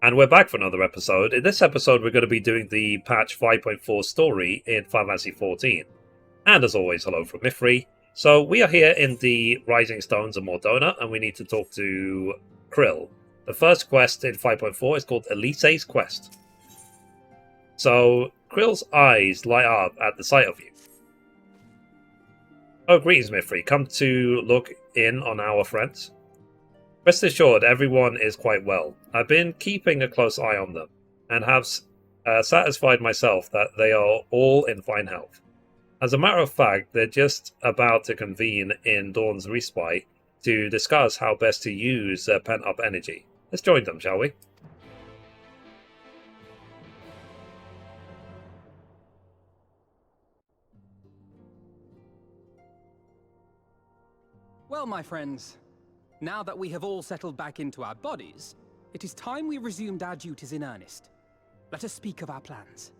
And we're back for another episode. In this episode, we're going to be doing the patch 5.4 story in Final Fantasy XIV. And as always, hello from Mithrie. So we are here in the Rising Stones of Mordona, and we need to talk to Krill. The first quest in 5.4 is called Alisaie's Quest. So Krill's eyes light up at the sight of you. Oh, greetings, Mithrie. Come to look in on our friends? Rest assured, everyone is quite well. I've been keeping a close eye on them, and have satisfied myself that they are all in fine health. As a matter of fact, they're just about to convene in Dawn's Respite to discuss how best to use their pent-up energy. Let's join them, shall we? Well, my friends, now that we have all settled back into our bodies, it is time we resumed our duties in earnest. Let us speak of our plans.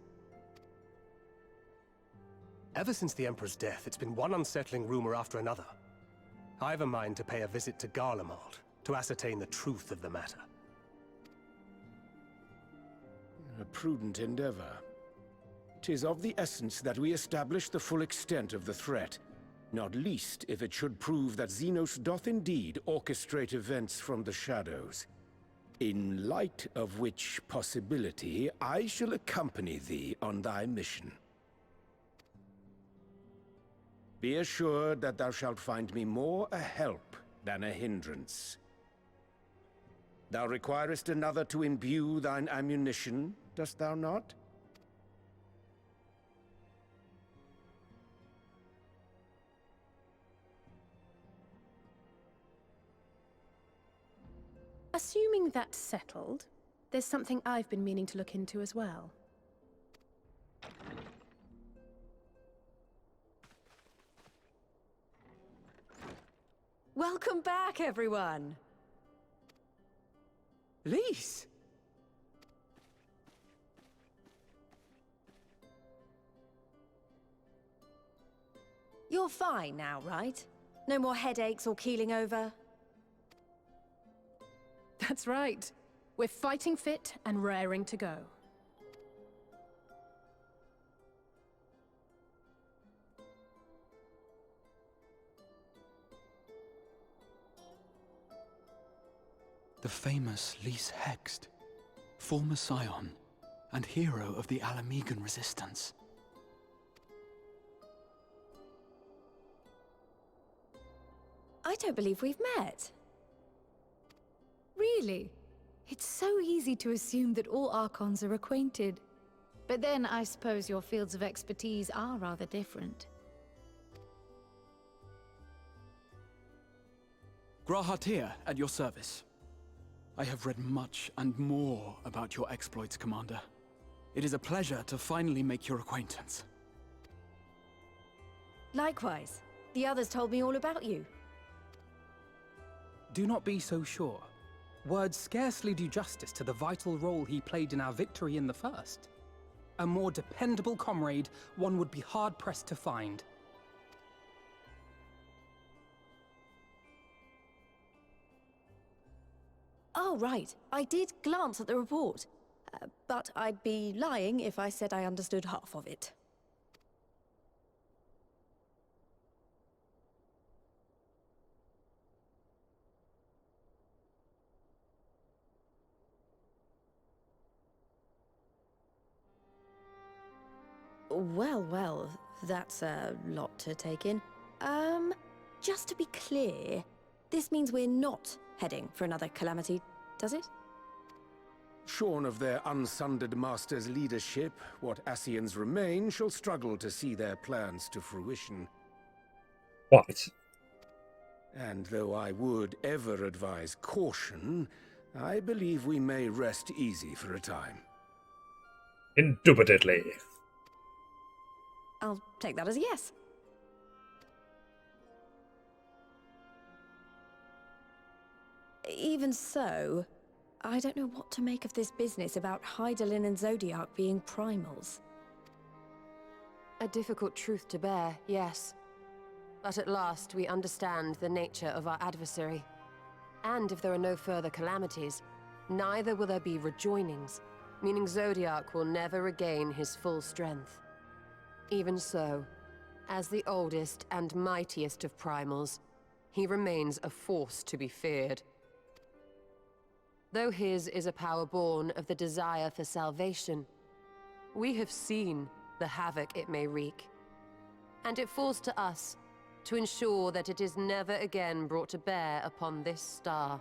Ever since the Emperor's death, it's been one unsettling rumor after another. I've a mind to pay a visit to Garlemald to ascertain the truth of the matter. A prudent endeavor. 'Tis of the essence that we establish the full extent of the threat, not least if it should prove that Xenos doth indeed orchestrate events from the shadows. In light of which possibility, I shall accompany thee on thy mission. Be assured that thou shalt find me more a help than a hindrance. Thou requirest another to imbue thine ammunition, dost thou not? Assuming that's settled, there's something I've been meaning to look into as well. Welcome back, everyone! Lise! You're fine now, right? No more headaches or keeling over? That's right. We're fighting fit and raring to go. The famous Lise Hext, former scion and hero of the Alamegan resistance. I don't believe we've met. Really? It's so easy to assume that all Archons are acquainted. But then I suppose your fields of expertise are rather different. Grahatir, at your service. I have read much and more about your exploits, Commander. It is a pleasure to finally make your acquaintance. Likewise. The others told me all about you. Do not be so sure. Words scarcely do justice to the vital role he played in our victory in the first. A more dependable comrade one would be hard-pressed to find. Oh, right. I did glance at the report. But I'd be lying if I said I understood half of it. Well, that's a lot to take in. Just to be clear, this means we're not heading for another calamity, does it? Shorn of their unsundered master's leadership, what Ascians remain shall struggle to see their plans to fruition. What? And though I would ever advise caution, I believe we may rest easy for a time. Indubitably. I'll take that as a yes. Even so, I don't know what to make of this business about Hydaelyn and Zodiac being primals. A difficult truth to bear, yes. But at last we understand the nature of our adversary. And if there are no further calamities, neither will there be rejoinings, meaning Zodiac will never regain his full strength. Even so, as the oldest and mightiest of primals, he remains a force to be feared. Though his is a power born of the desire for salvation, we have seen the havoc it may wreak. And it falls to us to ensure that it is never again brought to bear upon this star.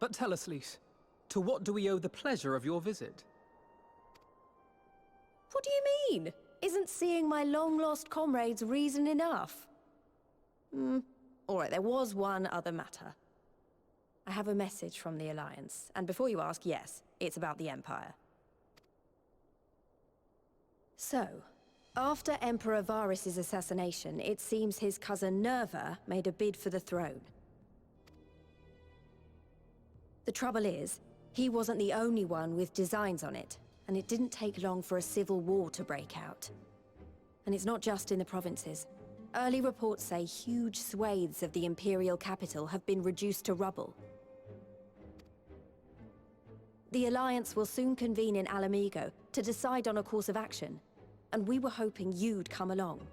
But tell us, Lise, to what do we owe the pleasure of your visit? What do you mean? Isn't seeing my long-lost comrades reason enough? Alright, there was one other matter. I have a message from the Alliance, and before you ask, yes, it's about the Empire. So, after Emperor Varys' assassination, it seems his cousin Nerva made a bid for the throne. The trouble is, he wasn't the only one with designs on it, and it didn't take long for a civil war to break out. And it's not just in the provinces. Early reports say huge swathes of the Imperial capital have been reduced to rubble. The Alliance will soon convene in Alamigo to decide on a course of action, and we were hoping you'd come along.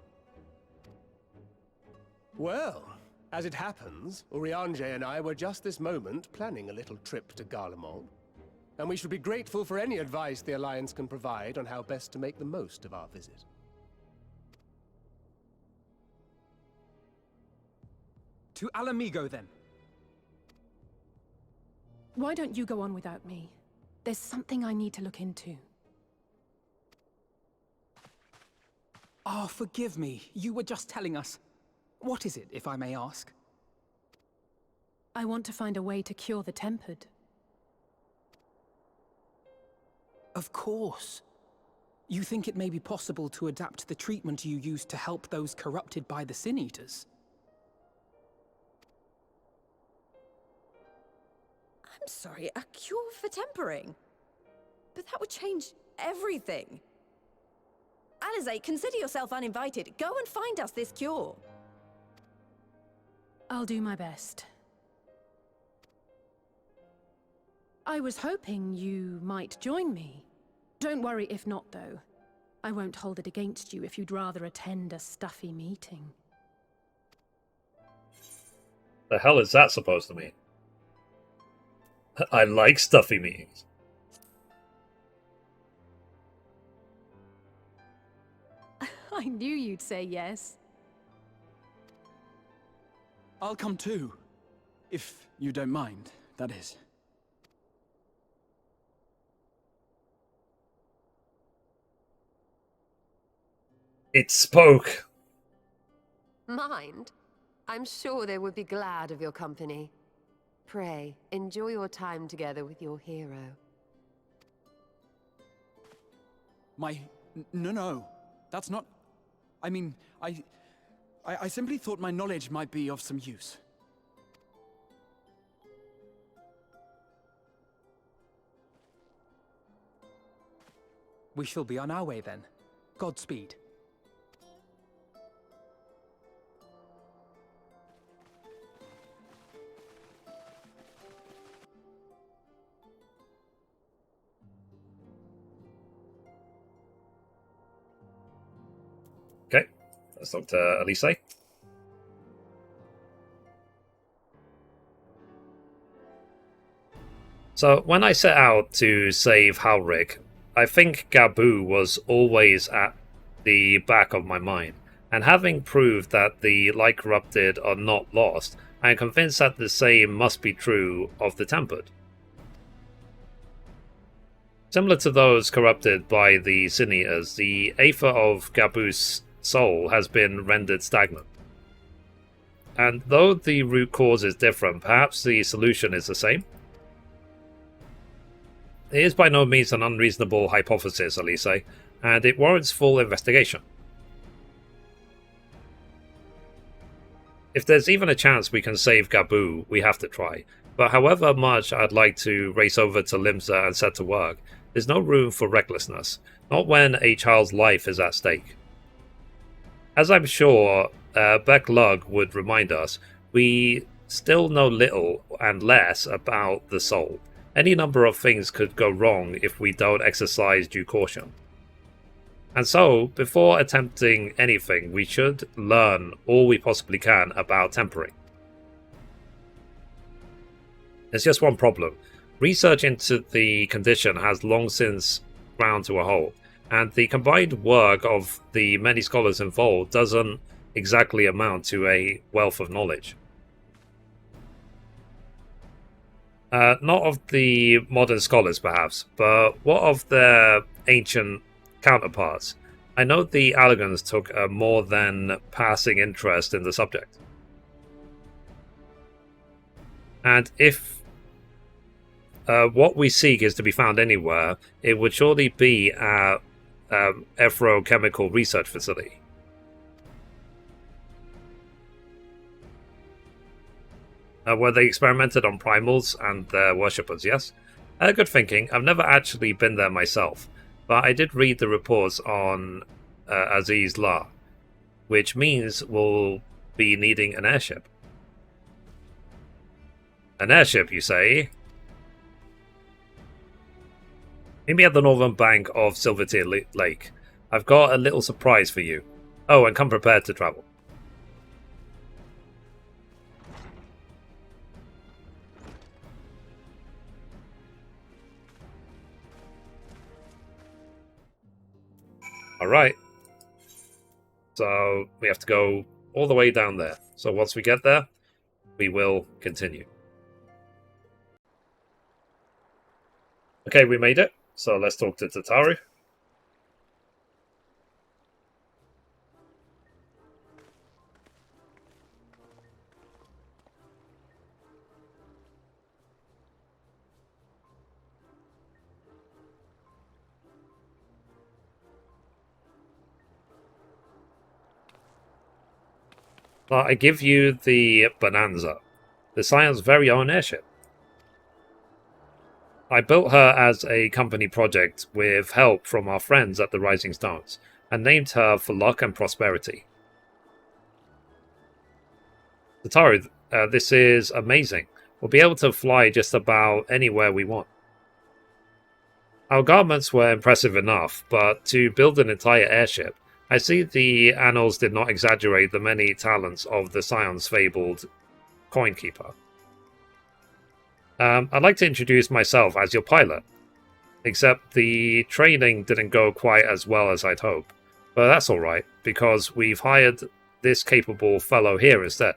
Well, as it happens, Urianger and I were just this moment planning a little trip to Garlemald. And we should be grateful for any advice the Alliance can provide on how best to make the most of our visit. To Alamigo, then. Why don't you go on without me? There's something I need to look into. Oh, forgive me. You were just telling us. What is it, if I may ask? I want to find a way to cure the Tempered. Of course. You think it may be possible to adapt the treatment you used to help those corrupted by the Sin Eaters? I'm sorry, a cure for tempering? But that would change everything. Alisaie, consider yourself uninvited. Go and find us this cure. I'll do my best. I was hoping you might join me. Don't worry if not, though. I won't hold it against you if you'd rather attend a stuffy meeting. The hell is that supposed to mean? I like stuffy meetings. I knew you'd say yes. I'll come too. If you don't mind, that is. It spoke! Mind? I'm sure they would be glad of your company. Pray, enjoy your time together with your hero. No. That's not... I mean, I simply thought my knowledge might be of some use. We shall be on our way then. Godspeed. Okay, let's talk to Alisaie. So, when I set out to save Halric, I think Gabu was always at the back of my mind, and having proved that the Light Corrupted are not lost, I am convinced that the same must be true of the Tempered. Similar to those corrupted by the Sin Eaters, the Aether of Gabu's soul has been rendered stagnant. And though the root cause is different, perhaps the solution is the same? It is by no means an unreasonable hypothesis, Alisaie, and it warrants full investigation. If there's even a chance we can save Gabu, we have to try. But however much I'd like to race over to Limsa and set to work, There's no room for recklessness, not when a child's life is at stake. As I'm sure Beck Lug would remind us, we still know little and less about the soul. Any number of things could go wrong if we don't exercise due caution. And so, before attempting anything, we should learn all we possibly can about tempering. There's just one problem. Research into the condition has long since ground to a halt, and the combined work of the many scholars involved doesn't exactly amount to a wealth of knowledge. Not of the modern scholars, perhaps, but what of their ancient counterparts? I know the Allagans took a more than passing interest in the subject. And if what we seek is to be found anywhere, it would surely be at Ephrochemical Research Facility. Where they experimented on primals and their worshippers, yes? Good thinking. I've never actually been there myself, but I did read the reports on Aziz La, which means we'll be needing an airship. An airship, you say? Meet me at the northern bank of Silvertear Lake. I've got a little surprise for you. Oh, and come prepared to travel. Alright. So we have to go all the way down there. So once we get there, we will continue. Okay, we made it. So let's talk to Tataru. I give you the Bonanza, the Scion's very own airship. I built her as a company project with help from our friends at the Rising Stones, and named her for luck and prosperity. Tataru, this is amazing. We'll be able to fly just about anywhere we want. Our garments were impressive enough, but to build an entire airship, I see the annals did not exaggerate the many talents of the Scion's fabled coinkeeper. I'd like to introduce myself as your pilot, except the training didn't go quite as well as I'd hoped. But that's alright, because we've hired this capable fellow here instead.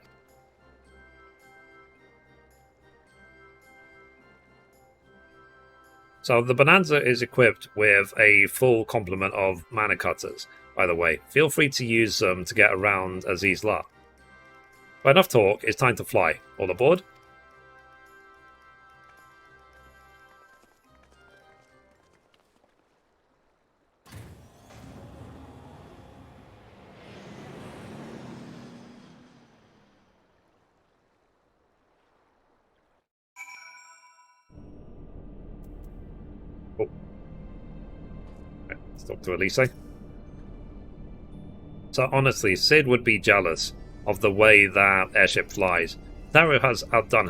So the Bonanza is equipped with a full complement of mana cutters. By the way, feel free to use them to get around Aziz La. But enough talk, it's time to fly. All aboard? Oh. Okay, let's talk to Alisaie. So honestly, Sid would be jealous of the way that airship flies. Taru has outdone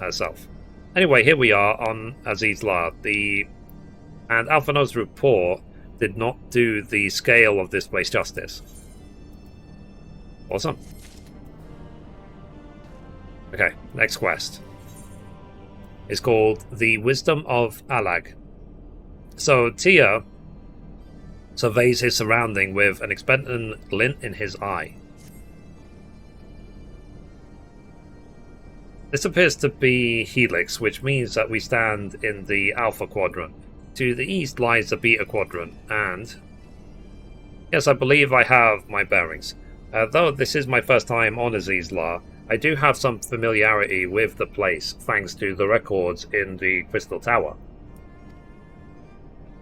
herself. Anyway, here we are on Aziz La. And Alphino's report did not do the scale of this place justice. Awesome. Okay, next quest. It's called the Wisdom of Allag. So Tia surveys his surrounding with an expectant glint in his eye. This appears to be Helix, which means that we stand in the Alpha Quadrant. To the east lies the Beta Quadrant, and... yes, I believe I have my bearings. Though this is my first time on Aziz La, I do have some familiarity with the place, thanks to the records in the Crystal Tower.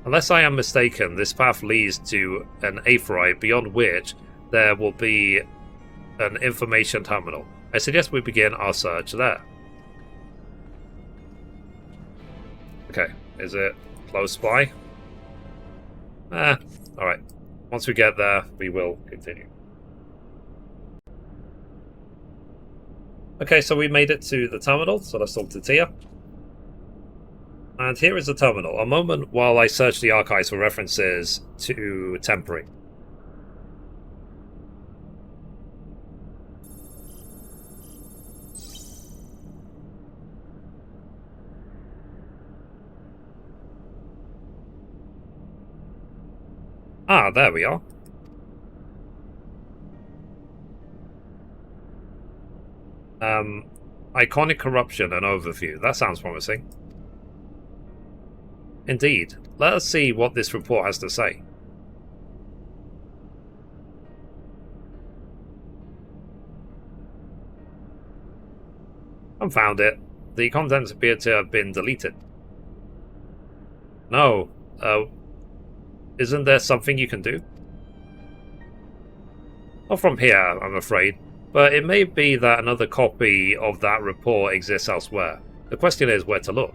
Unless I am mistaken, this path leads to an aetheryte beyond which there will be an information terminal. I suggest we begin our search there. Okay, is it close by. Alright. Once we get there, we will continue. Okay, so we made it to the terminal, so let's talk to Tia. And here is the terminal. A moment while I search the archives for references to Temporary. Ah, there we are. Iconic corruption and overview. That sounds promising. Indeed. Let us see what this report has to say. I found it. The contents appear to have been deleted. No. Isn't there something you can do? Not from here, I'm afraid. But it may be that another copy of that report exists elsewhere. The question is where to look.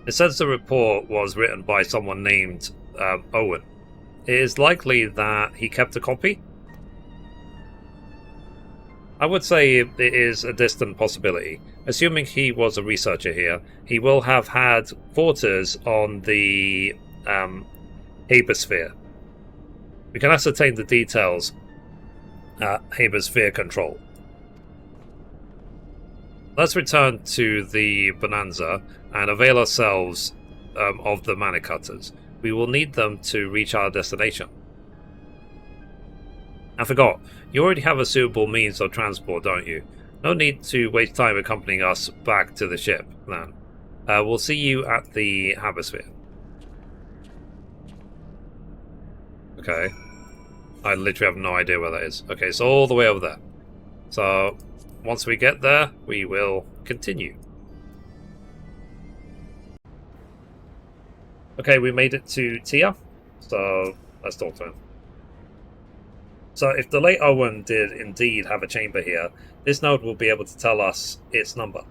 It says the report was written by someone named Owen. It is likely that he kept a copy? I would say it is a distant possibility. Assuming he was a researcher here, he will have had quarters on the Habersphere. We can ascertain the details at Habersphere Control. Let's return to the Bonanza and avail ourselves of the Mana Cutters. We will need them to reach our destination. I forgot, you already have a suitable means of transport, don't you? No need to waste time accompanying us back to the ship, then. We'll see you at the Habersphere. Okay. I literally have no idea where that is. Okay, so all the way over there. So, once we get there, we will continue. Okay, we made it to Tia. So, let's talk to him. So, if the late Owen did indeed have a chamber here, this node will be able to tell us its number.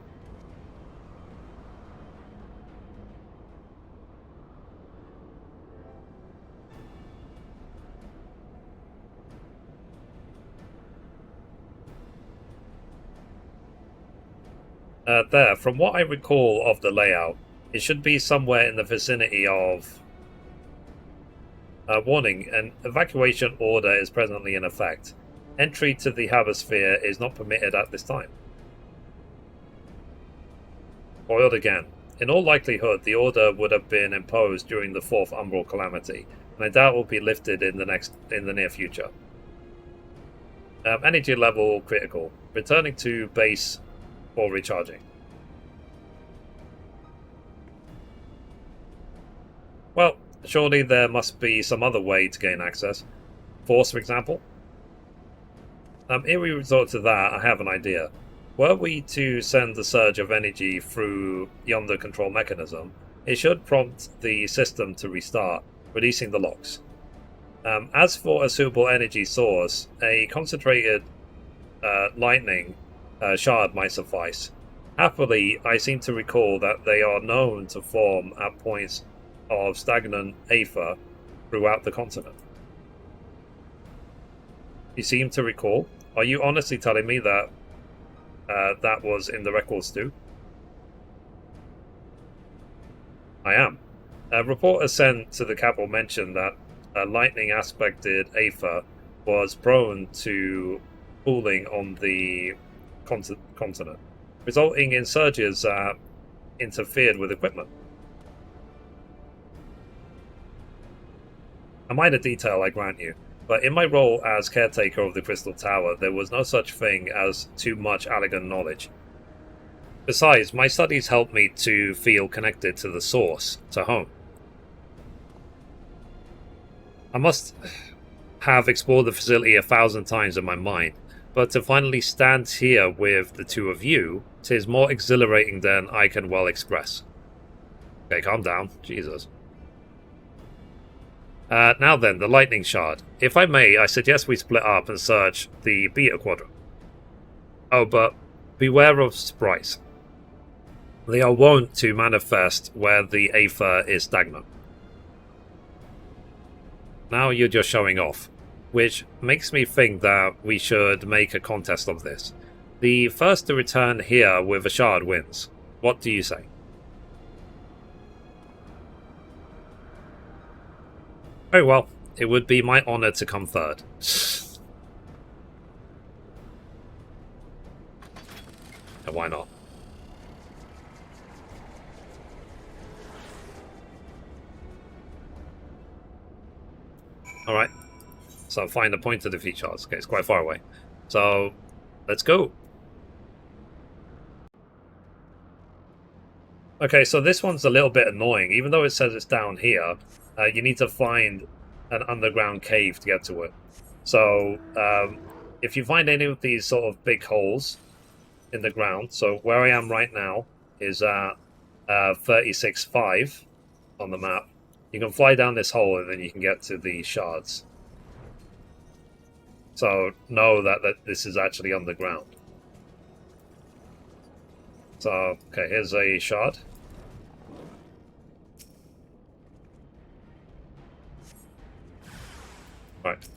There, from what I recall of the layout, it should be somewhere in the vicinity of... warning, an evacuation order is presently in effect. Entry to the Habersphere is not permitted at this time. Foiled again. In all likelihood, the order would have been imposed during the 4th Umbral Calamity, and I doubt will be lifted in the near future. Energy level critical. Returning to base for recharging. Well, surely there must be some other way to gain access. Force, for example? If we resort to that, I have an idea. Were we to send the surge of energy through yonder control mechanism, it should prompt the system to restart, releasing the locks. As for a suitable energy source, a concentrated lightning shard might suffice. Happily, I seem to recall that they are known to form at points of stagnant aether throughout the continent. You seem to recall? Are you honestly telling me that that was in the records too? I am. A report sent to the capital mentioned that lightning aspected aether was prone to cooling on the continent, resulting in surges that interfered with equipment. A minor detail, I grant you, but in my role as caretaker of the Crystal Tower, there was no such thing as too much elegant knowledge. Besides, my studies helped me to feel connected to the source, to home. I must have explored the facility 1,000 times in my mind, but to finally stand here with the two of you, 'tis more exhilarating than I can well express. Okay, calm down. Jesus. Now then, the lightning shard. If I may, I suggest we split up and search the Beta Quadrant. Oh, but beware of sprites. They are wont to manifest where the aether is stagnant. Now you're just showing off, which makes me think that we should make a contest of this. The first to return here with a shard wins. What do you say? Very well. It would be my honor to come third. And why not? Alright. So find the point of the defeat shards. Okay, it's quite far away. So, let's go. Okay, so this one's a little bit annoying. Even though it says it's down here, you need to find an underground cave to get to it. So, if you find any of these sort of big holes in the ground, so where I am right now is at 36.5 on the map. You can fly down this hole and then you can get to the shards. So know that this is actually underground. So, okay, here's a shard. Right.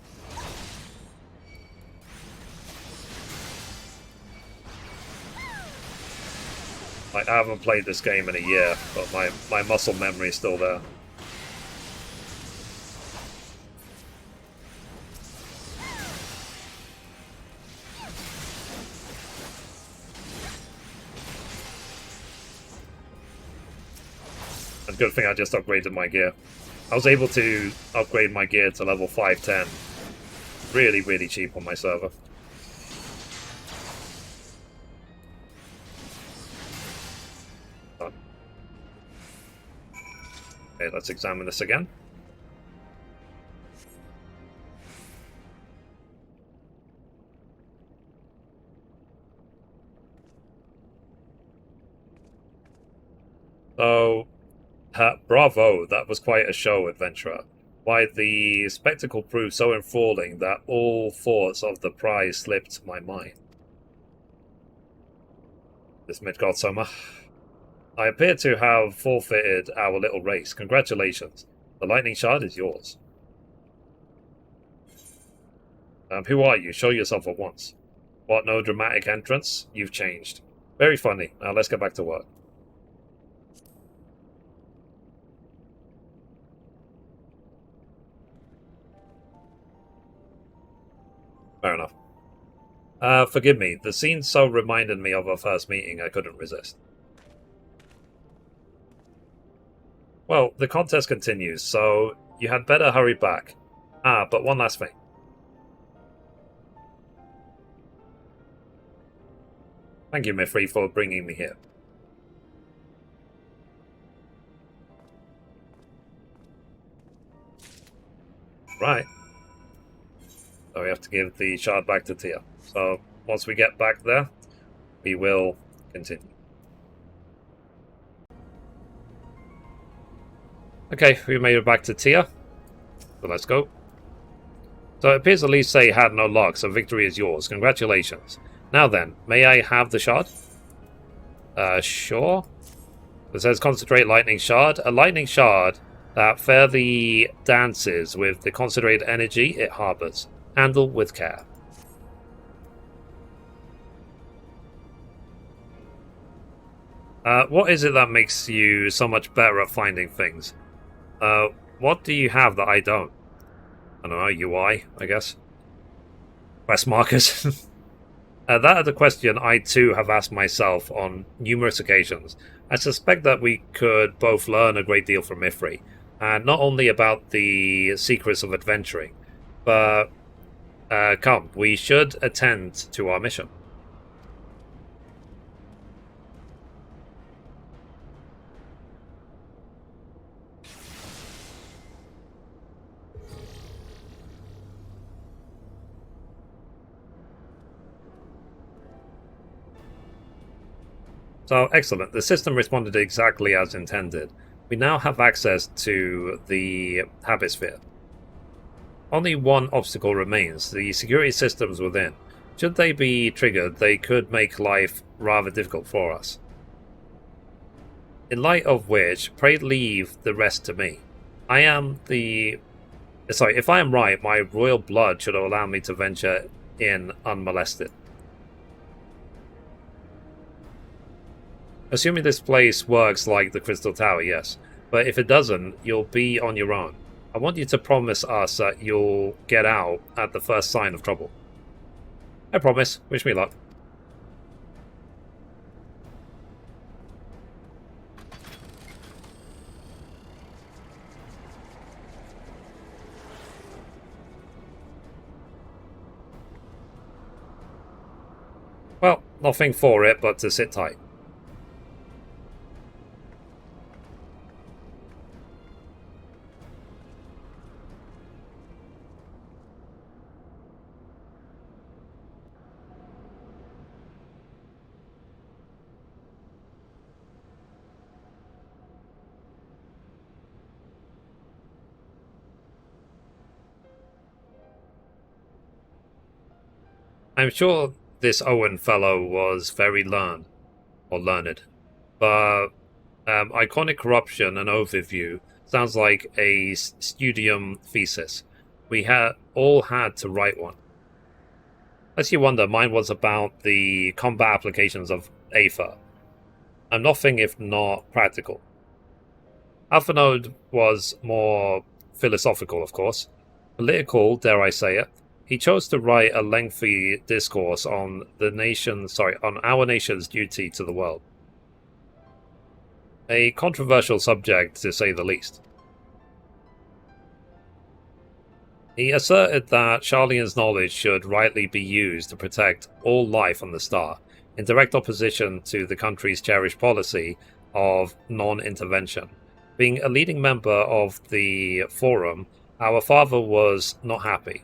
I haven't played this game in a year, but my muscle memory is still there. It's a good thing I just upgraded my gear. I was able to upgrade my gear to level 510. Really, really cheap on my server. Okay, let's examine this again. So, bravo, that was quite a show, adventurer. Why, the spectacle proved so enthralling that all thoughts of the prize slipped my mind. This Midgårdsummer. I appear to have forfeited our little race. Congratulations. The lightning shard is yours. Who are you? Show yourself at once. What, no dramatic entrance? You've changed. Very funny. Now let's get back to work. Fair enough. Forgive me. The scene so reminded me of our first meeting I couldn't resist. Well, the contest continues, so you had better hurry back. Ah, but one last thing. Thank you, Mithrie, for bringing me here. Right. So we have to give the shard back to Tia. So once we get back there, we will continue. Okay, we made it back to Tia. So let's go. So it appears Alisaie had no luck, so victory is yours. Congratulations. Now then, may I have the shard? Sure. It says concentrate lightning shard. A lightning shard that fairly dances with the concentrated energy it harbors. Handle with care. What is it that makes you so much better at finding things? What do you have that I don't? I don't know, UI, I guess. Quest markers. That is a question I too have asked myself on numerous occasions. I suspect that we could both learn a great deal from Mithrie, and not only about the secrets of adventuring, but come, we should attend to our mission. So, excellent. The system responded exactly as intended. We now have access to the habit sphere. Only one obstacle remains, the security systems within. Should they be triggered, they could make life rather difficult for us. In light of which, pray leave the rest to me. I am the... Sorry, if I am right, my royal blood should allow me to venture in unmolested. Assuming this place works like the Crystal Tower, yes. But if it doesn't, you'll be on your own. I want you to promise us that you'll get out at the first sign of trouble. I promise. Wish me luck. Well, nothing for it but to sit tight. I'm sure this Owen fellow was very learned, but iconic corruption and overview sounds like a studium thesis. We all had to write one. Lest you wonder, mine was about the combat applications of Aether. I'm nothing if not practical. Alphanode was more philosophical, of course. Political, dare I say it. He chose to write a lengthy discourse on on our nation's duty to the world. A controversial subject, to say the least. He asserted that Sharlayan's knowledge should rightly be used to protect all life on the star, in direct opposition to the country's cherished policy of non-intervention. Being a leading member of the Forum, our father was not happy.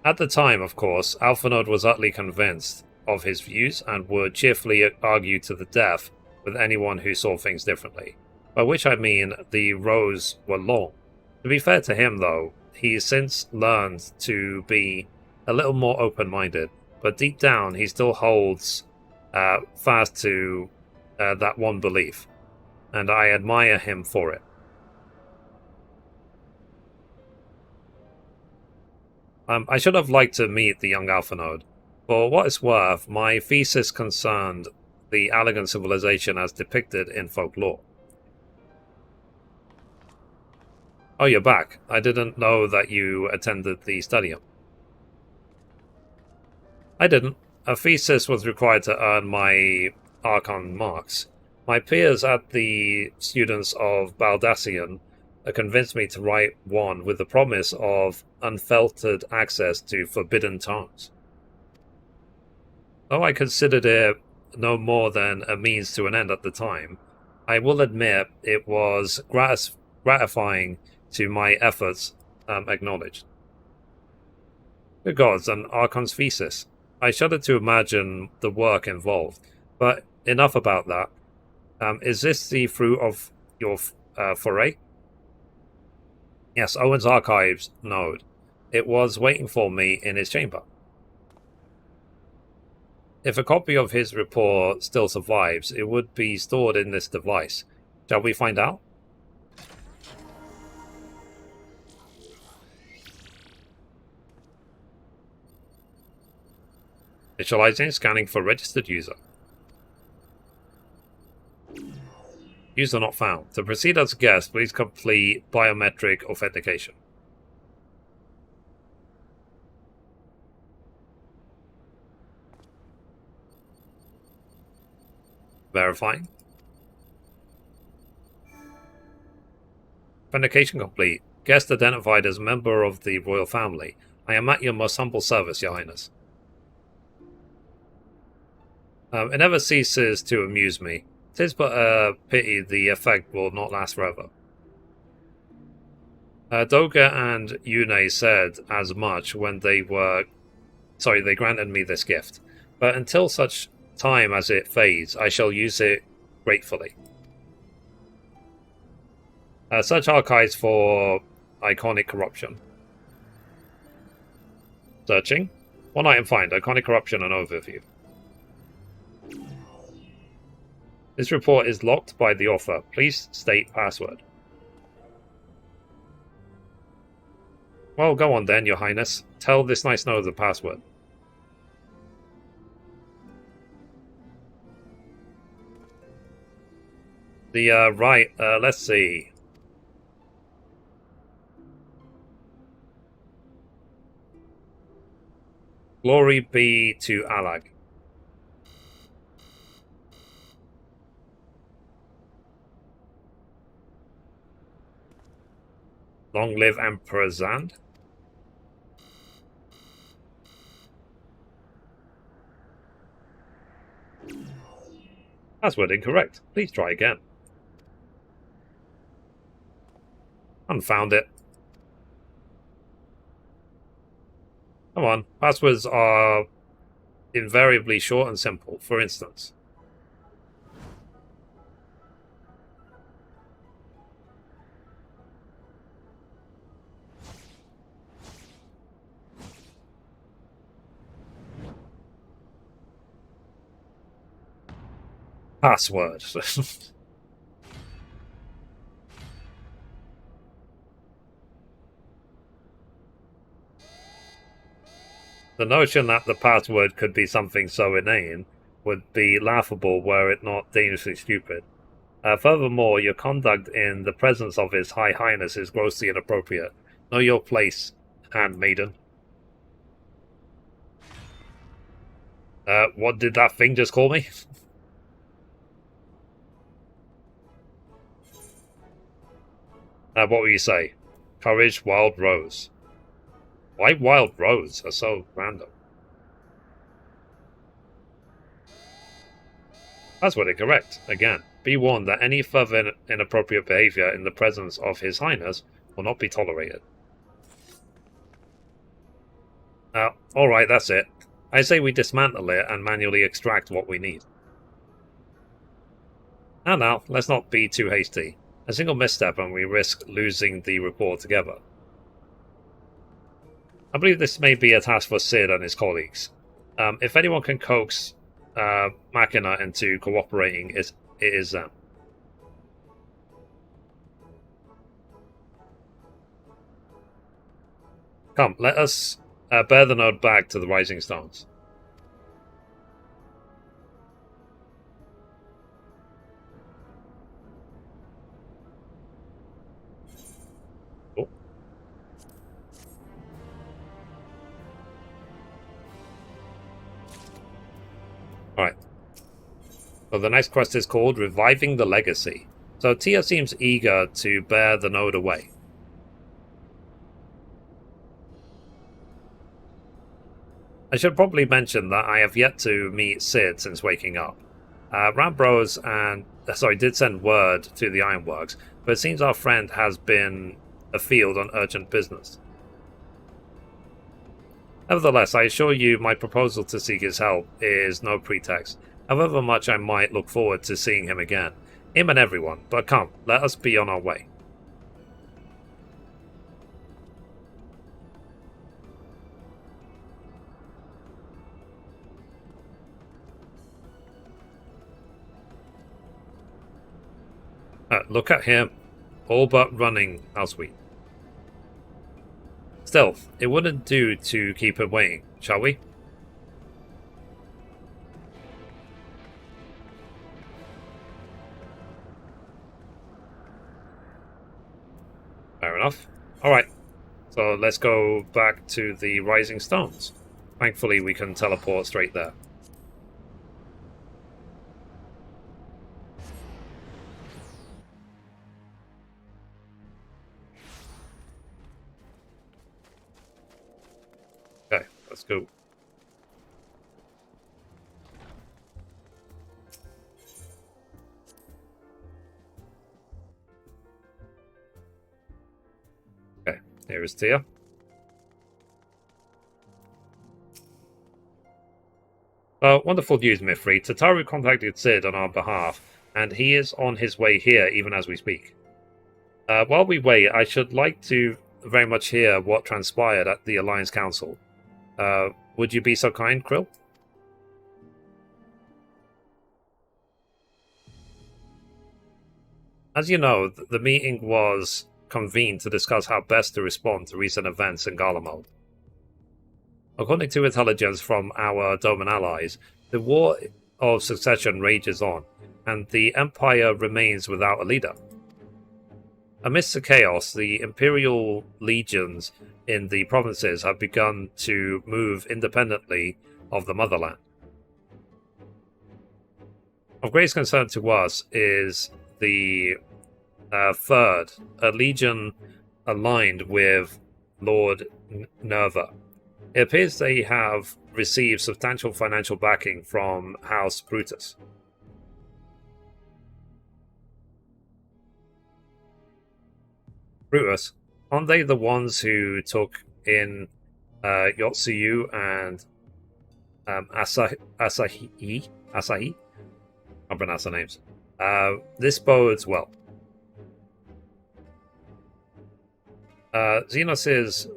At the time, of course, Alphanode was utterly convinced of his views and would cheerfully argue to the death with anyone who saw things differently. By which I mean the rows were long. To be fair to him, though, he's since learned to be a little more open-minded, but deep down he still holds fast to that one belief, and I admire him for it. I should have liked to meet the young Alphanode. For what it's worth, my thesis concerned the Allagan civilization as depicted in folklore. Oh, you're back. I didn't know that you attended the studium. I didn't. A thesis was required to earn my Archon marks. My peers at the Students of Baldassian convinced me to write one with the promise of unfiltered access to forbidden tones. Though I considered it no more than a means to an end at the time, I will admit it was gratifying to my efforts acknowledged. Good gods, an Archon's thesis. I shudder to imagine the work involved, but enough about that. Is this the fruit of your foray? Yes, Owen's archives node. It was waiting for me in his chamber. If a copy of his report still survives, it would be stored in this device. Shall we find out? Initializing, scanning for registered user. User not found. To proceed as a guest, please complete biometric authentication. Verifying. Authentication complete. Guest identified as member of the royal family. I am at your most humble service, Your Highness. It never ceases to amuse me. 'Tis but a pity the effect will not last forever. Doga and Yune said as much when they granted me this gift. But until such time as it fades, I shall use it gratefully. Search archives for iconic corruption. Searching. One item find, iconic corruption and overview. This report is locked by the author. Please state password. Well, go on then, Your Highness. Tell this nice gnome the password. Right, let's see. Glory be to Allag. Long live Emperor Zand. Password incorrect. Please try again. Unfound it. Come on. Passwords are invariably short and simple. For instance. Password. The notion that the password could be something so inane would be laughable were it not dangerously stupid. Furthermore, your conduct in the presence of His High Highness is grossly inappropriate. Know your place, handmaiden. What did that thing just call me? What will you say? Courage, Wild Rose. Why Wild Rose are so random? Password incorrect. Again, be warned that any further inappropriate behavior in the presence of His Highness will not be tolerated. Alright, that's it. I say we dismantle it and manually extract what we need. Now, let's not be too hasty. A single misstep and we risk losing the report together. I believe this may be a task for Cid and his colleagues. If anyone can coax Machina into cooperating, it is them. Come, let us bear the node back to the Rising Stones. Oh. Alright. So the next quest is called Reviving the Legacy. So Tia seems eager to bear the node away. I should probably mention that I have yet to meet Cid since waking up. Rambros did send word to the Ironworks, but it seems our friend has been afield on urgent business. Nevertheless, I assure you my proposal to seek his help is no pretext, however much I might look forward to seeing him again. Him and everyone, but come, let us be on our way. Look at him. All but running, how sweet. Still, it wouldn't do to keep him waiting, shall we? Fair enough. Alright, so let's go back to the Rising Stones. Thankfully, we can teleport straight there. Okay, let's go. Okay, here is Tia. Wonderful news, Mithrie. Tataru contacted Cid on our behalf, and he is on his way here even as we speak. While we wait, I should like to very much hear what transpired at the Alliance Council. Would you be so kind, Krill? As you know, the meeting was convened to discuss how best to respond to recent events in Garlemald. According to intelligence from our Doman allies, the War of Succession rages on, and the Empire remains without a leader. Amidst the chaos, the Imperial legions in the provinces have begun to move independently of the motherland. Of greatest concern to us is the Third, a legion aligned with Lord Nerva. It appears they have received substantial financial backing from House Brutus. Brutus, aren't they the ones who took in Yotsuyu and Asahi? I'll pronounce the names. This bodes well. Xenos'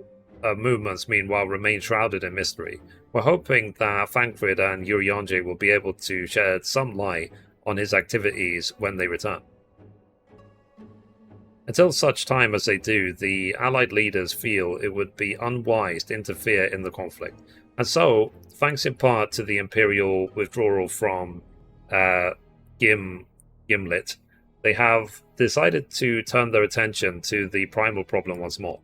movements, meanwhile, remain shrouded in mystery. We're hoping that Thancred and Urianger will be able to shed some light on his activities when they return. Until such time as they do, the Allied leaders feel it would be unwise to interfere in the conflict. And so, thanks in part to the Imperial withdrawal from Gimlet, they have decided to turn their attention to the primal problem once more.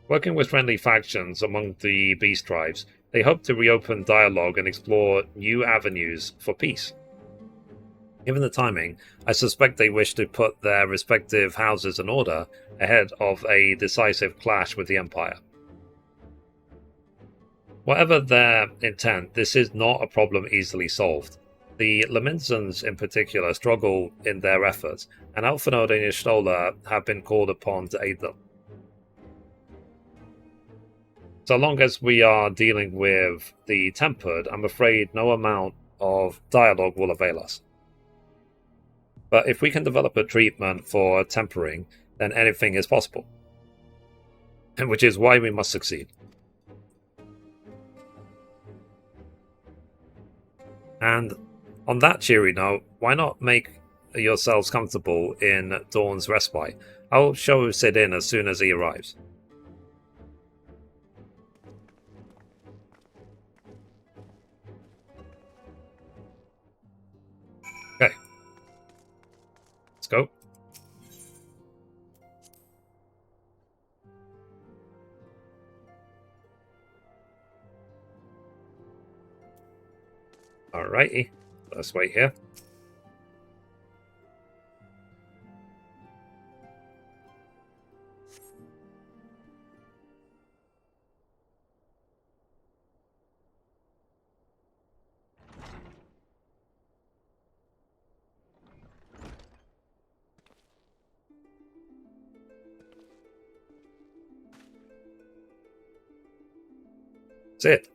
Working with friendly factions among the beast tribes, they hope to reopen dialogue and explore new avenues for peace. Given the timing, I suspect they wish to put their respective houses in order ahead of a decisive clash with the Empire. Whatever their intent, this is not a problem easily solved. The Laminsons in particular struggle in their efforts, and Alphinaud and Y'shtola have been called upon to aid them. So long as we are dealing with the Tempered, I'm afraid no amount of dialogue will avail us. But if we can develop a treatment for tempering, then anything is possible. And which is why we must succeed. And on that cheery note, why not make yourselves comfortable in Dawn's Respite? I'll show Sid in as soon as he arrives. Okay. Let's go. Alrighty. Let's wait here. That's it.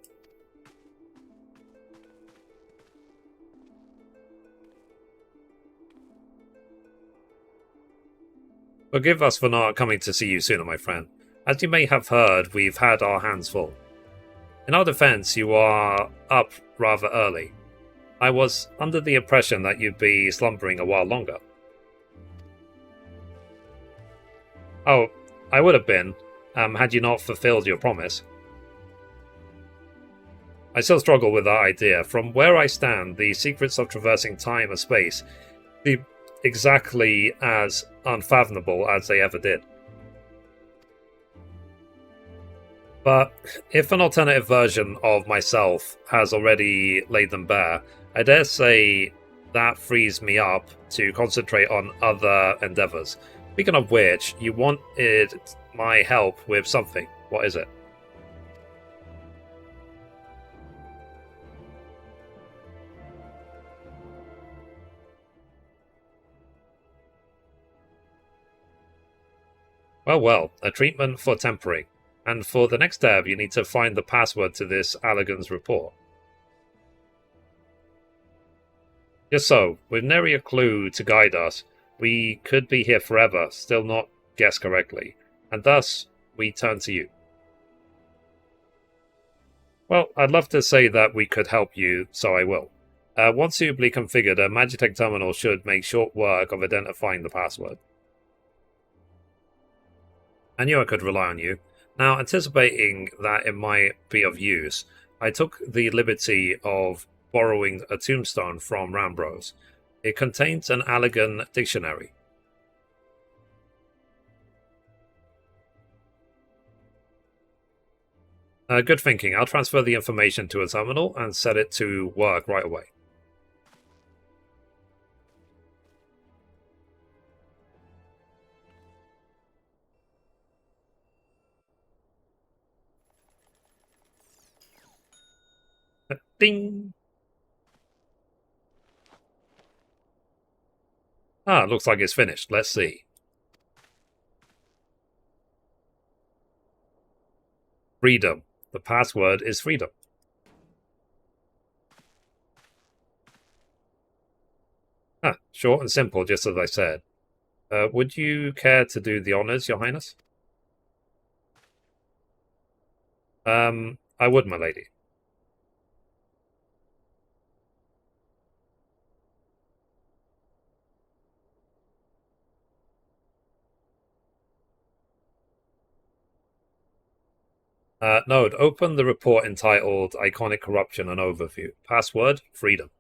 Forgive us for not coming to see you sooner, my friend. As you may have heard, we've had our hands full. In our defense, you are up rather early. I was under the impression that you'd be slumbering a while longer. Oh, I would have been, had you not fulfilled your promise. I still struggle with that idea. From where I stand, the secrets of traversing time and space seem exactly as unfathomable as they ever did. But if an alternative version of myself has already laid them bare, I dare say that frees me up to concentrate on other endeavors. Speaking of which, you wanted my help with something. What is it? Well, a treatment for tempering. And for the next step, you need to find the password to this Allagan's report. Just so, with nary a clue to guide us, we could be here forever, still not guess correctly. And thus, we turn to you. Well, I'd love to say that we could help you, so I will. Once suitably configured, a Magitech terminal should make short work of identifying the password. I knew I could rely on you. Now, anticipating that it might be of use, I took the liberty of borrowing a tombstone from Rambros. It contains an Allagan dictionary. Good thinking. I'll transfer the information to a terminal and set it to work right away. Ding! Ah, looks like it's finished. Let's see. Freedom. The password is freedom. Ah, short and simple, just as I said. Would you care to do the honors, Your Highness? I would, my lady. Node, open the report entitled Iconic Corruption and Overview. Password, freedom.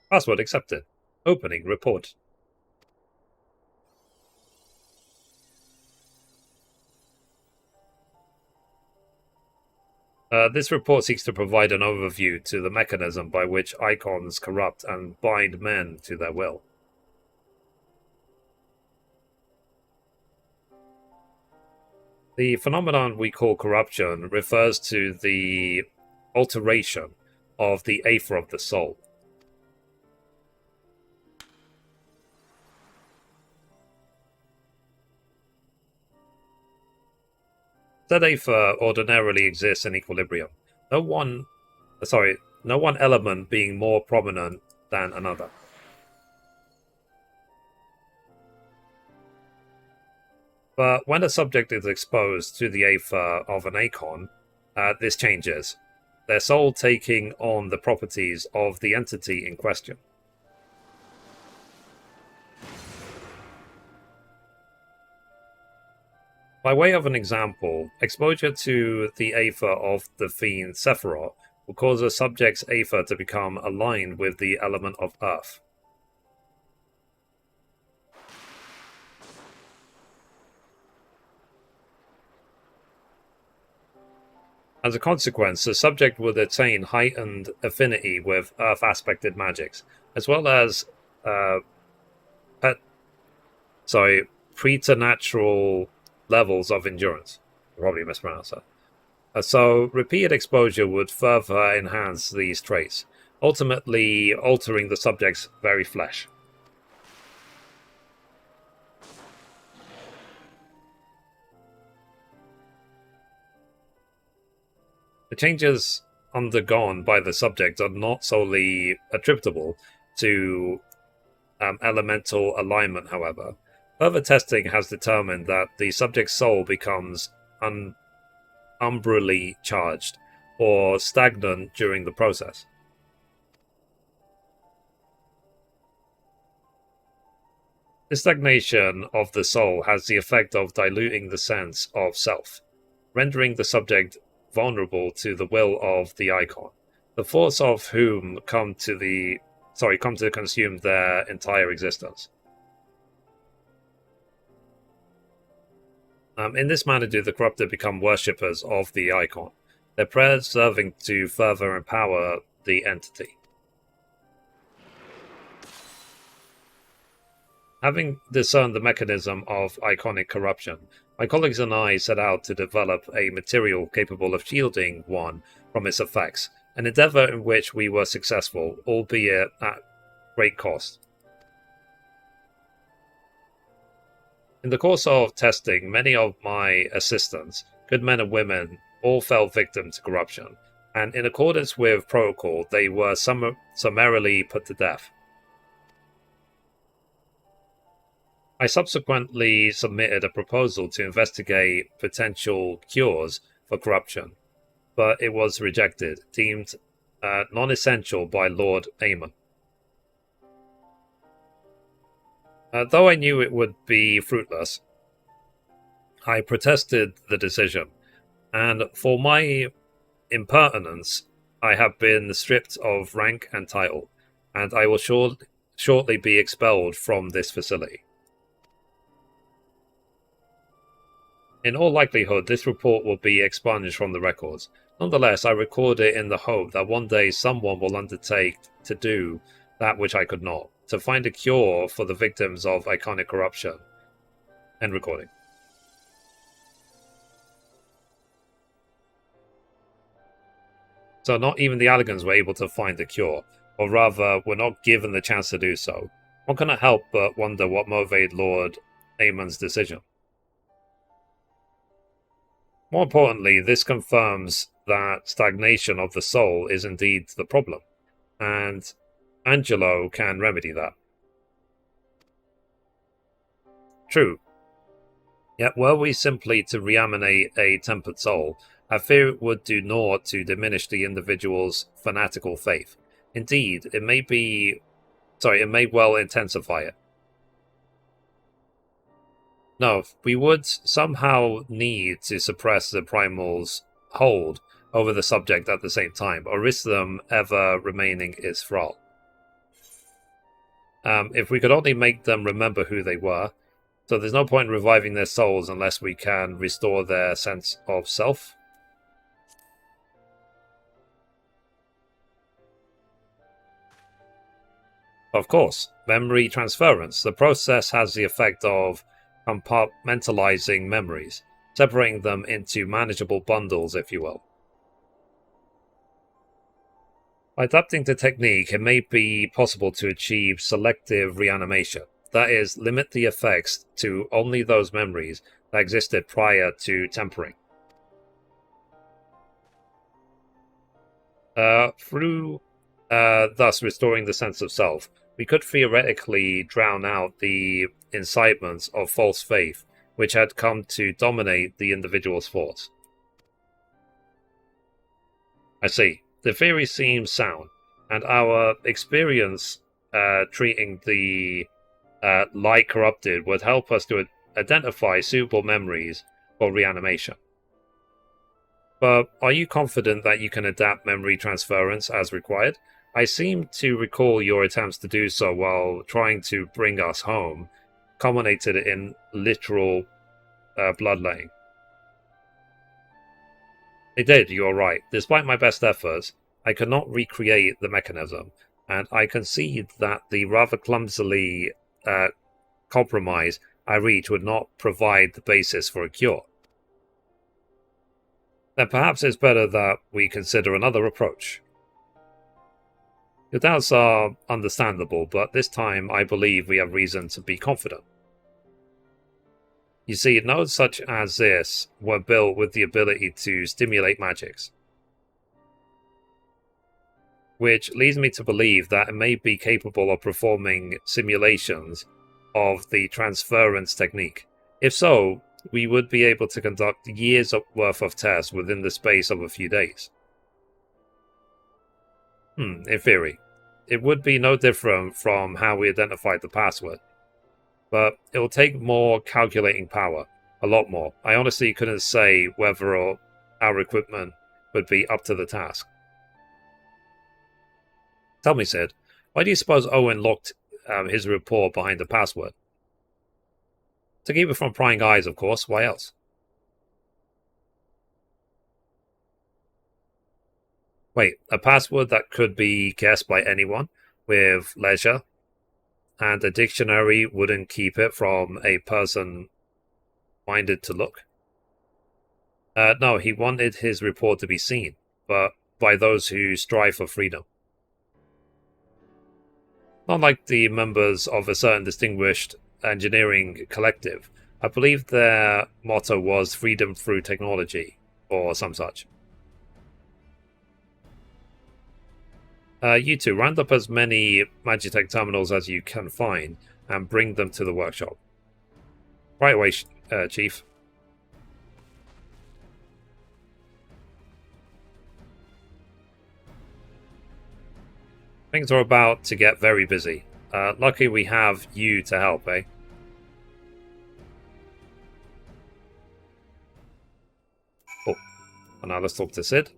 Password accepted. Opening report. This report seeks to provide an overview to the mechanism by which icons corrupt and bind men to their will. The phenomenon we call corruption refers to the alteration of the aether of the soul. Said aether ordinarily exists in equilibrium, no one element being more prominent than another. But when a subject is exposed to the aether of an icon, this changes, their soul taking on the properties of the entity in question. By way of an example, exposure to the aether of the fiend Sephiroth will cause a subject's aether to become aligned with the element of earth. As a consequence, the subject would attain heightened affinity with earth-aspected magics, as well as preternatural levels of endurance. I probably mispronounced that. So, repeated exposure would further enhance these traits, ultimately altering the subject's very flesh. The changes undergone by the subject are not solely attributable to elemental alignment, however. Further testing has determined that the subject's soul becomes umbrally charged or stagnant during the process. This stagnation of the soul has the effect of diluting the sense of self, rendering the subject vulnerable to the will of the icon, the force of whom come to consume their entire existence. In this manner do the corrupted become worshippers of the icon, their prayers serving to further empower the entity. Having discerned the mechanism of iconic corruption, my colleagues and I set out to develop a material capable of shielding one from its effects, an endeavor in which we were successful, albeit at great cost. In the course of testing, many of my assistants, good men and women, all fell victim to corruption, and in accordance with protocol, they were summarily put to death. I subsequently submitted a proposal to investigate potential cures for corruption, but it was rejected, deemed non-essential by Lord Aemon. Though I knew it would be fruitless, I protested the decision, and for my impertinence, I have been stripped of rank and title, and I will shortly be expelled from this facility. In all likelihood, this report will be expunged from the records. Nonetheless, I record it in the hope that one day someone will undertake to do that which I could not, to find a cure for the victims of iconic corruption. End recording. So not even the Allegans were able to find a cure, or rather were not given the chance to do so. One cannot help but wonder what motivated Lord Aemon's decision. More importantly, this confirms that stagnation of the soul is indeed the problem, and Angelo can remedy that. True. Yet were we simply to reanimate a tempered soul, I fear it would do naught to diminish the individual's fanatical faith. Indeed, it may well intensify it. No, we would somehow need to suppress the primal's hold over the subject at the same time, or risk them ever remaining its thrall. If we could only make them remember who they were, so there's no point in reviving their souls unless we can restore their sense of self. Of course, memory transference. The process has the effect of compartmentalizing memories, separating them into manageable bundles, if you will. By adapting the technique, it may be possible to achieve selective reanimation. That is, limit the effects to only those memories that existed prior to tempering. Through thus restoring the sense of self, we could theoretically drown out the incitements of false faith which had come to dominate the individual's thoughts. I see. The theory seems sound, and our experience treating the light corrupted would help us to identify suitable memories for reanimation. But are you confident that you can adapt memory transference as required? I seem to recall your attempts to do so while trying to bring us home culminated in literal bloodletting. They did, you're right. Despite my best efforts, I could not recreate the mechanism, and I concede that the rather clumsily compromise I reached would not provide the basis for a cure. Then perhaps it's better that we consider another approach. Your doubts are understandable, but this time I believe we have reason to be confident. You see, nodes such as this were built with the ability to stimulate magics, which leads me to believe that it may be capable of performing simulations of the transference technique. If so, we would be able to conduct years worth of tests within the space of a few days. In theory, it would be no different from how we identified the password. But it will take more calculating power, a lot more. I honestly couldn't say whether our equipment would be up to the task. Tell me, Sid, why do you suppose Owen locked his report behind the password? To keep it from prying eyes, of course. Why else? Wait, a password that could be guessed by anyone with leisure, and a dictionary wouldn't keep it from a person minded to look? No, he wanted his report to be seen, but by those who strive for freedom. Not like the members of a certain distinguished engineering collective. I believe their motto was freedom through technology, or some such. You two, round up as many Magitech terminals as you can find, and bring them to the workshop. Right away, Chief. Things are about to get very busy. Lucky we have you to help, eh? Oh, and now let's talk to Sid.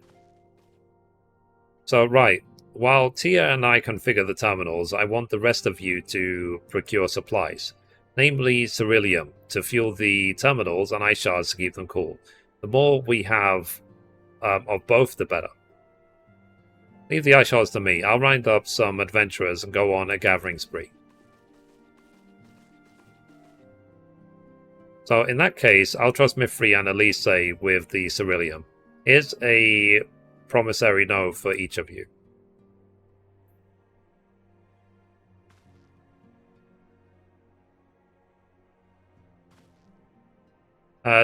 So, right, while Tia and I configure the terminals, I want the rest of you to procure supplies, namely ceruleum, to fuel the terminals and ice shards to keep them cool. The more we have of both, the better. Leave the ice shards to me. I'll round up some adventurers and go on a gathering spree. So in that case, I'll trust Mithrie and Alisaie with the ceruleum. Here's a promissory note for each of you.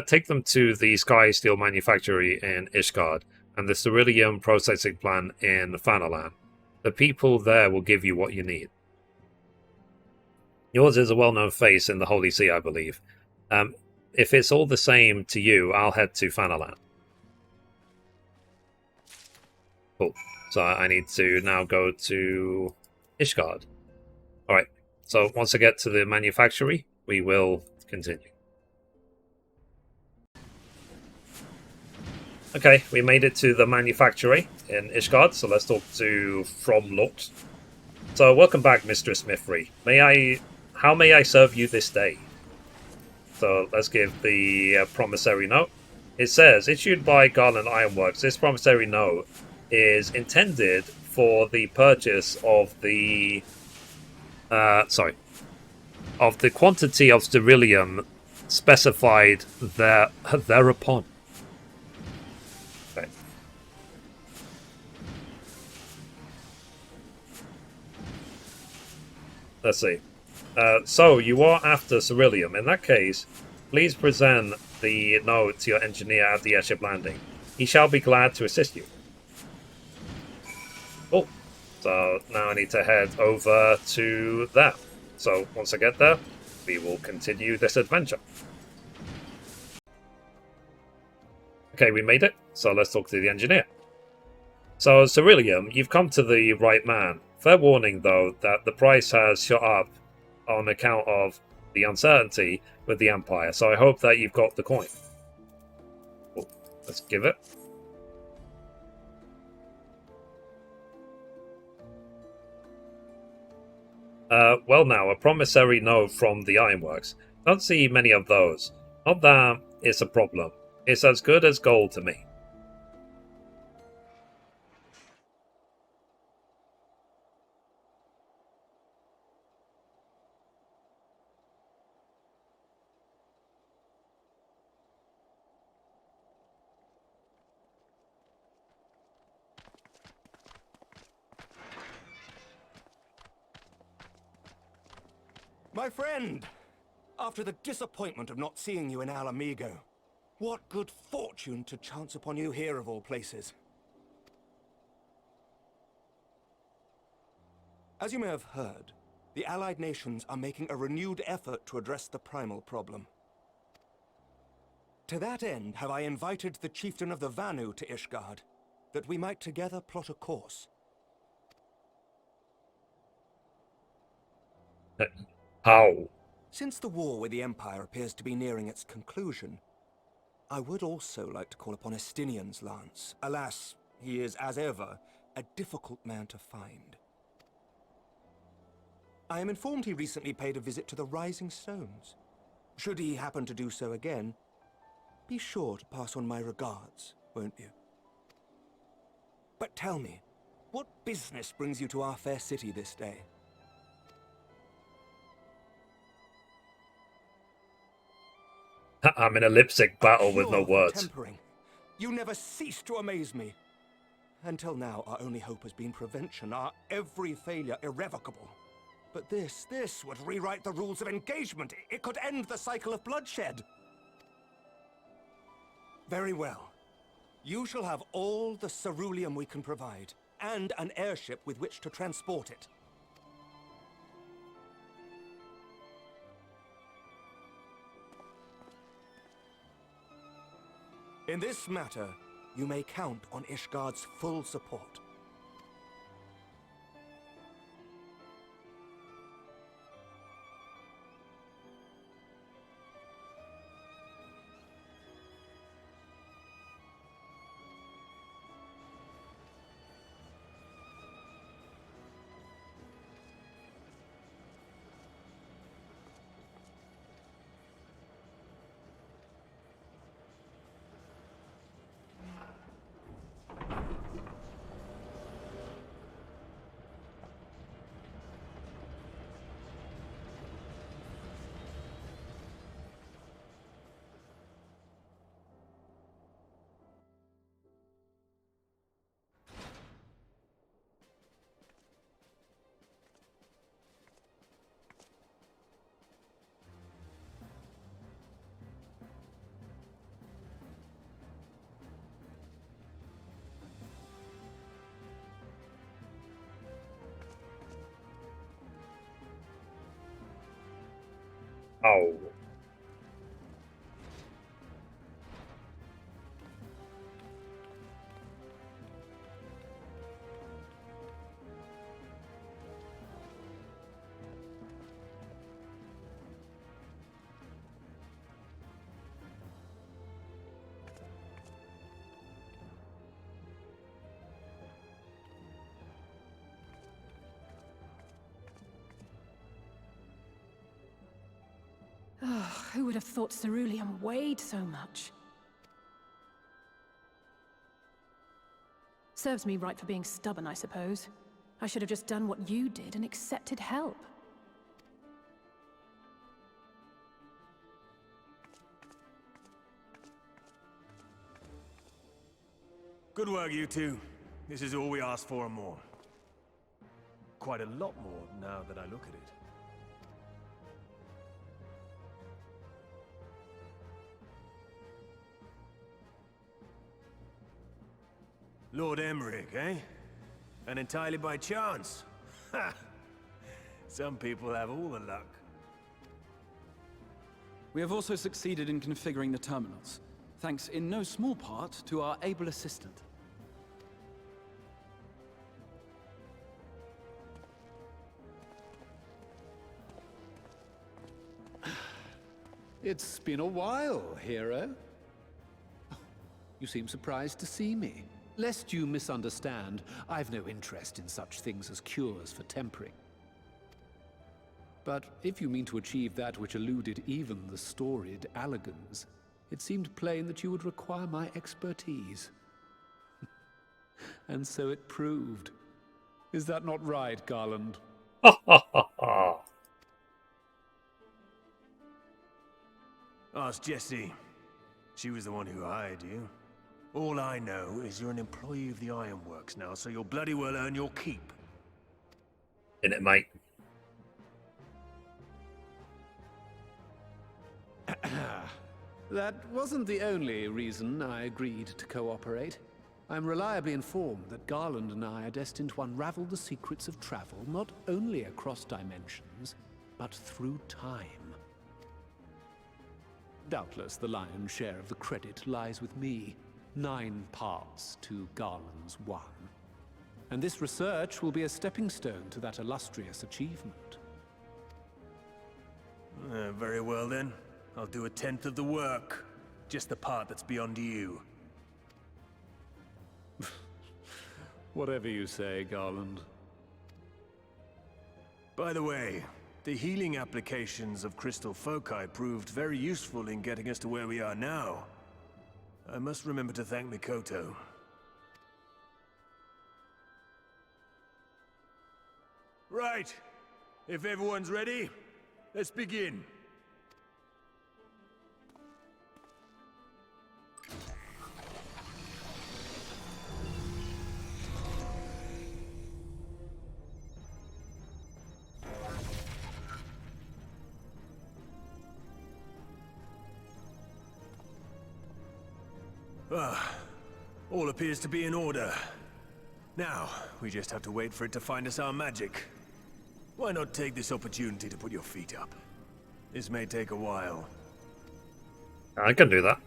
Take them to the Sky Steel Manufactory in Ishgard and the ceruleum processing plant in Fanalan. The people there will give you what you need. Yours is a well-known face in the Holy See, I believe. If it's all the same to you, I'll head to Fanalan. Cool. So I need to now go to Ishgard. Alright, so once I get to the manufactory, we will continue. Okay, we made it to the manufactory in Ishgard, so let's talk to Fromlort. So welcome back, Mistress Mithrie. How may I serve you this day? So let's give the promissory note. It says, issued by Garland Ironworks, this promissory note is intended for the purchase of the of the quantity of ceruleum specified thereupon. Okay. Let's see. So you are after ceruleum. In that case, please present the note to your engineer at the airship landing. He shall be glad to assist you. Oh, so now I need to head over to there. So once I get there, we will continue this adventure. Okay, we made it. So let's talk to the engineer. So ceruleum, you've come to the right man. Fair warning, though, that the price has shot up on account of the uncertainty with the Empire, so I hope that you've got the coin. Oh, let's give it. Well now, a promissory note from the Ironworks. Don't see many of those. Not that it's a problem. It's as good as gold to me. My friend! After the disappointment of not seeing you in Alamigo, what good fortune to chance upon you here of all places. As you may have heard, the Allied nations are making a renewed effort to address the primal problem. To that end, have I invited the chieftain of the Vanu to Ishgard, that we might together plot a course. How? Since the war with the Empire appears to be nearing its conclusion, I would also like to call upon Estinian's lance. Alas, he is, as ever, a difficult man to find. I am informed he recently paid a visit to the Rising Stones. Should he happen to do so again, be sure to pass on my regards, won't you? But tell me, what business brings you to our fair city this day? I'm in a lip-sync battle with no words. Tempering. You never cease to amaze me. Until now, our only hope has been prevention, our every failure irrevocable. But this would rewrite the rules of engagement. It could end the cycle of bloodshed. Very well. You shall have all the ceruleum we can provide, and an airship with which to transport it. In this matter, you may count on Ishgard's full support. Oh. Oh, who would have thought ceruleum weighed so much? Serves me right for being stubborn, I suppose. I should have just done what you did and accepted help. Good work, you two. This is all we asked for and more. Quite a lot more now that I look at it. Lord Emmerich, eh? And entirely by chance. Ha! Some people have all the luck. We have also succeeded in configuring the terminals, thanks in no small part to our able assistant. It's been a while, hero. You seem surprised to see me. Lest you misunderstand, I've no interest in such things as cures for tempering. But if you mean to achieve that which eluded even the storied Allagans, it seemed plain that you would require my expertise. And so it proved. Is that not right, Garland? Ha ha ha ha. Ask Jessie. She was the one who hired you. All I know is you're an employee of the Ironworks now, so you'll bloody well earn your keep. In it, mate. That wasn't the only reason I agreed to cooperate. I'm reliably informed that Garland and I are destined to unravel the secrets of travel, not only across dimensions, but through time. Doubtless the lion's share of the credit lies with me. 9 parts to Garland's 1. And this research will be a stepping stone to that illustrious achievement. Very well then. I'll do 1/10 of the work. Just the part that's beyond you. Whatever you say, Garland. By the way, the healing applications of crystal foci proved very useful in getting us to where we are now. I must remember to thank Mikoto. Right. If everyone's ready, let's begin. All appears to be in order. Now, we just have to wait for it to find us our magic. Why not take this opportunity to put your feet up? This may take a while. I can do that.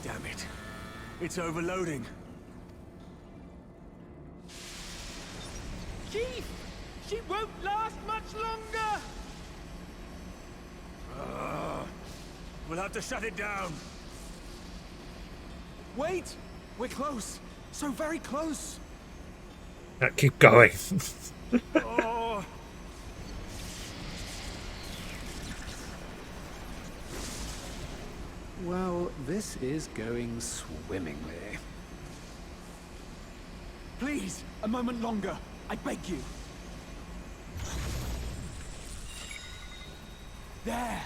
Damn it. It's overloading. Chief! She won't last much longer! We'll have to shut it down. Wait! We're close! So very close! Keep going. Oh. Well, this is going swimmingly. Please, a moment longer. I beg you. There!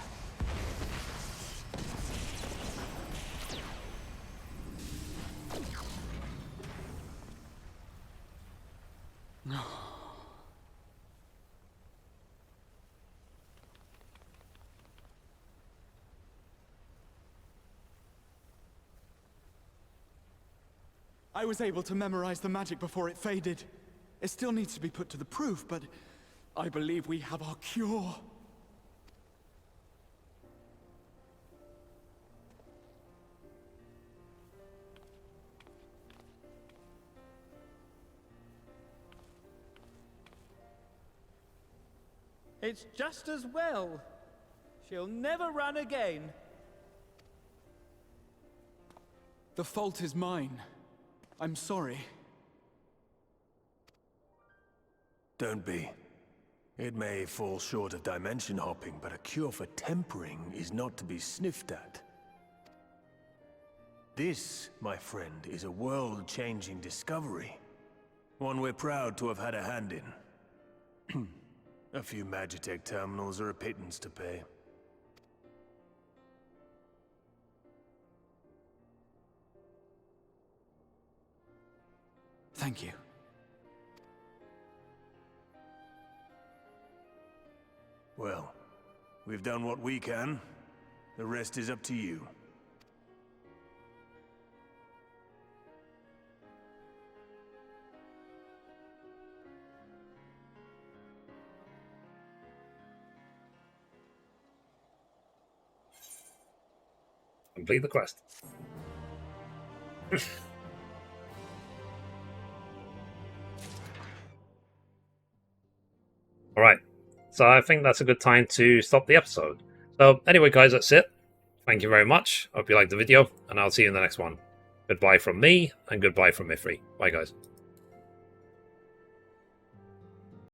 I was able to memorize the magic before it faded. It still needs to be put to the proof, but I believe we have our cure. It's just as well. She'll never run again. The fault is mine. I'm sorry. Don't be. It may fall short of dimension hopping, but a cure for tempering is not to be sniffed at. This, my friend, is a world-changing discovery. One we're proud to have had a hand in. A few Magitech terminals are a pittance to pay. Thank you. Well, we've done what we can. The rest is up to you. Complete the quest. Alright, so I think that's a good time to stop the episode. So anyway guys, that's it. Thank you very much. Hope you liked the video, and I'll see you in the next one. Goodbye from me, and goodbye from Mithrie. Bye guys.